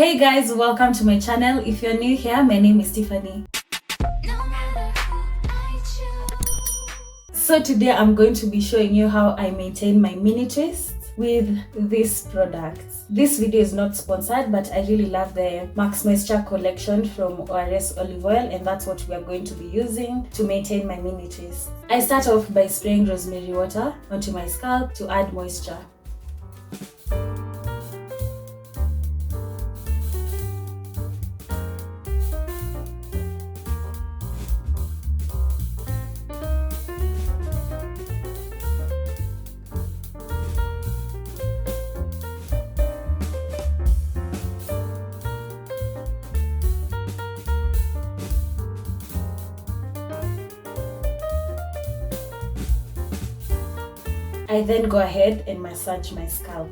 Hey guys, welcome to my channel. If you're new here, my name is Tiffany. So today I'm going to be showing you how I maintain my mini twists with these products. This video is not sponsored, but I really love the Max Moisture collection from ORS Olive Oil, and that's what we are going to be using to maintain my mini twists. I start off by spraying rosemary water onto my scalp to add moisture. I then go ahead and massage my scalp.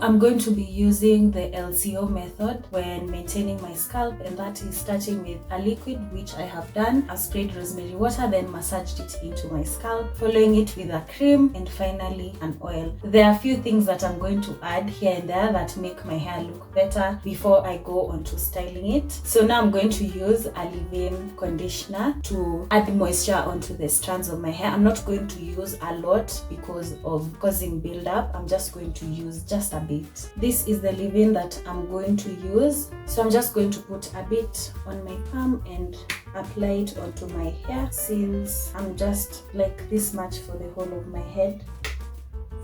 I'm going to be using the LCO method when maintaining my scalp, and that is starting with a liquid, which I have done. I sprayed rosemary water, then massaged it into my scalp, following it with a cream, and finally an oil. There are a few things that I'm going to add here and there that make my hair look better before I go on to styling it. So now I'm going to use a leave-in conditioner to add moisture onto the strands of my hair. I'm not going to use a lot because of causing build-up. I'm just going to use just a bit. This is the leave-in that I'm going to use, so I'm just going to put a bit on my palm and apply it onto my hair, since I'm just like this much for the whole of my head.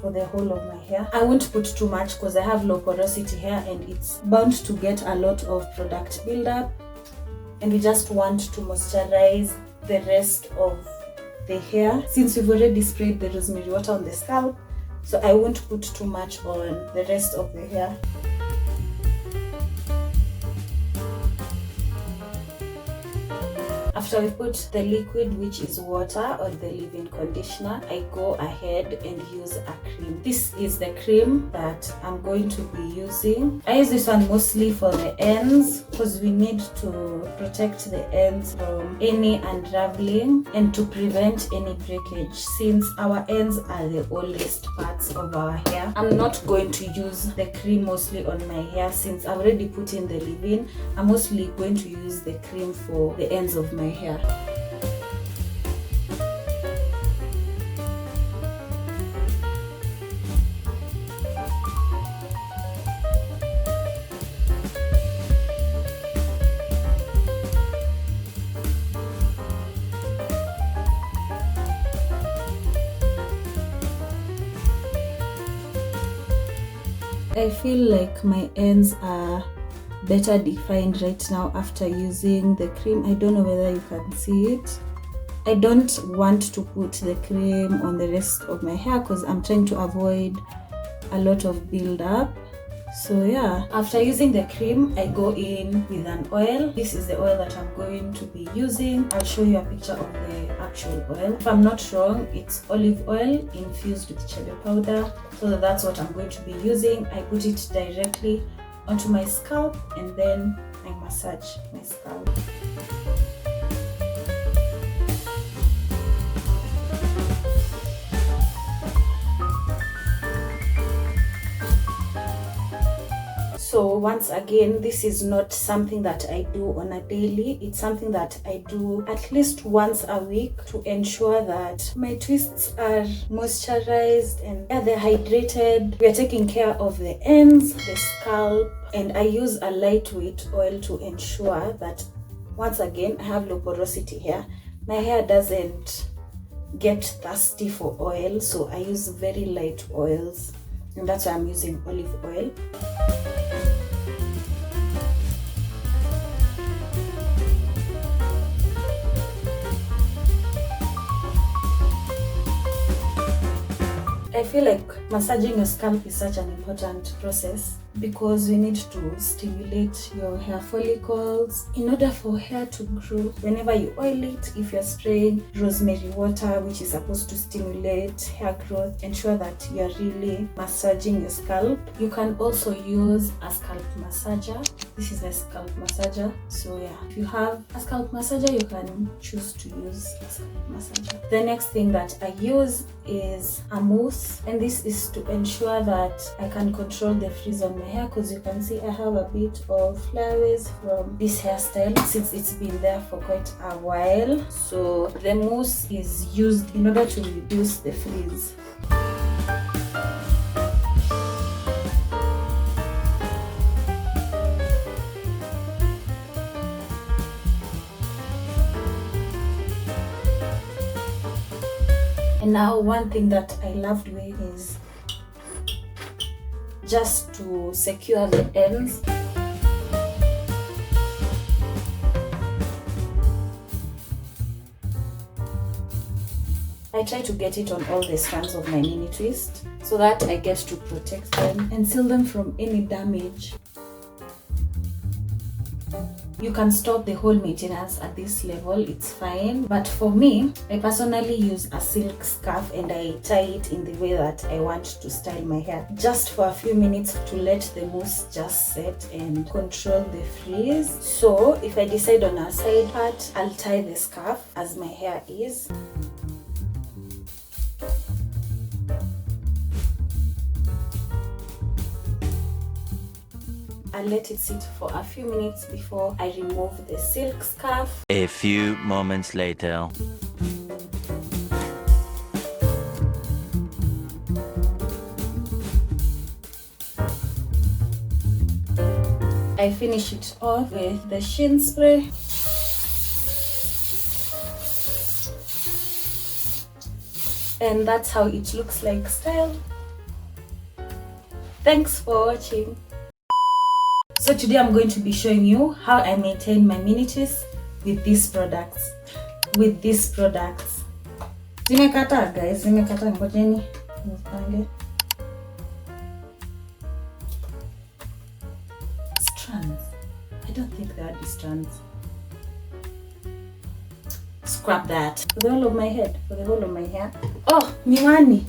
For the whole of my hair, I won't put too much because I have low porosity hair and it's bound to get a lot of product buildup, and we just want to moisturize the rest of the hair. Since we've already sprayed the rosemary water on the scalp, so I won't put too much on the rest of the hair. After we put the liquid, which is water, or the leave-in conditioner, I go ahead and use a cream. This is the cream that I'm going to be using. I use this one mostly for the ends because we need to protect the ends from any unraveling and to prevent any breakage, since our ends are the oldest parts of our hair. I'm not going to use the cream mostly on my hair since I've already put in the leave-in. I'm mostly going to use the cream for the ends of my hair. I feel like my ends are better defined right now after using the cream. I don't know whether you can see it. I don't want to put the cream on the rest of my hair because I'm trying to avoid a lot of build-up. So yeah, after using the cream, I go in with an oil. This is the oil that I'm going to be using. I'll show you a picture of the actual oil. If I'm not wrong, it's olive oil infused with chili powder. So that's what I'm going to be using. I put it directly onto my scalp and then I massage my scalp. So once again, this is not something that I do on a daily. It's something that I do at least once a week to ensure that my twists are moisturized and they're hydrated. We are taking care of the ends, the scalp, and I use a lightweight oil to ensure that, once again, I have low porosity hair. My hair doesn't get thirsty for oil, so I use very light oils, and that's why I'm using olive oil. I feel like massaging your scalp is such an important process because we need to stimulate your hair follicles in order for hair to grow. Whenever you oil it, if you're spraying rosemary water, which is supposed to stimulate hair growth, ensure that you're really massaging your scalp. You can also use a scalp massager. This is a scalp massager. So yeah, if you have a scalp massager, you can choose to use a scalp massager. The next thing that I use is a mousse, and this is to ensure that I can control the frizz on my hair, because you can see I have a bit of flyaways from this hairstyle since it's been there for quite a while. So the mousse is used in order to reduce the frizz. And now one thing that I love doing is just to secure the ends. I try to get it on all the strands of my mini twist so that I get to protect them and seal them from any damage. You can stop the whole maintenance at this level, it's fine. But for me, I personally use a silk scarf and I tie it in the way that I want to style my hair. Just for a few minutes to let the mousse just set and control the frizz. So if I decide on a side part, I'll tie the scarf as my hair is. I let it sit for a few minutes before I remove the silk scarf. A few moments later. I finish it off with the Sheen spray. And that's how it looks like style. Thanks for watching. So today I'm going to be showing you how I maintain my mini twists with these products. Zimekata guys, zimekata, ngojeni nipange. Strands. I don't think there are strands. Scrap that. For the whole of my head, for the whole of my hair. Oh, miwani.